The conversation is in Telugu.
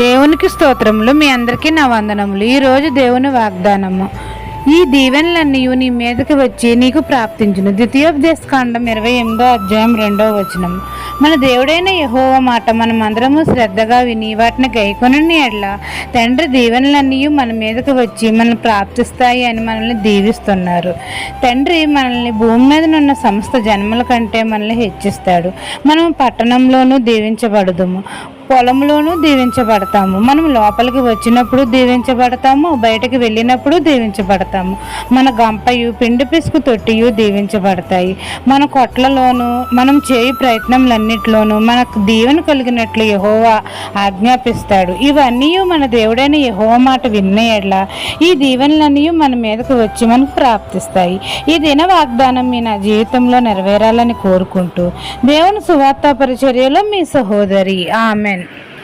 దేవునికి స్తోత్రములు. మీ అందరికీ నా వందనములు. ఈరోజు దేవుని వాగ్దానము. ఈ దీవెనలన్నీ నీ మీదకి వచ్చి నీకు ప్రాప్తించును. ద్వితీయోపదేశకాండం 28వ అధ్యాయం 2వ వచనం. మన దేవుడైన యెహోవా మాట మనం అందరము శ్రద్ధగా విని వాటిని గైకొనని ఎడల తండ్రి దీవెనలన్నీ మన మీదకి వచ్చి మనల్ని ప్రాప్తిస్తాయి అని మనల్ని దీవిస్తున్నారు. తండ్రి మనల్ని భూమి మీద ఉన్న సమస్త జన్మల కంటే మనల్ని హెచ్చిస్తాడు. మనం పట్టణంలోనూ దీవించబడదుము, పొలంలోనూ దీవించబడతాము. మనం లోపలికి వచ్చినప్పుడు దీవించబడతాము, బయటకు వెళ్ళినప్పుడు దీవించబడతాము. మన గంపయు పిండి పిసుకు తొట్టియు దీవించబడతాయి. మన కొట్లలోనూ మనం చేయు ప్రయత్నంలన్నిటిలోనూ మనకు దీవెన కలిగినట్లు యెహోవా ఆజ్ఞాపిస్తాడు. ఇవన్నీ మన దేవుడైన యెహోవా మాట విన్న ఎడల ఈ దీవెనలన్నీ మన మీదకు వచ్చి మనకు ప్రాప్తిస్తాయి. ఈ దిన వాగ్దానం మీ నా జీవితంలో నెరవేరాలని కోరుకుంటూ దేవుని సువార్త పరిచర్యలో మీ సహోదరి. ఆమెన్.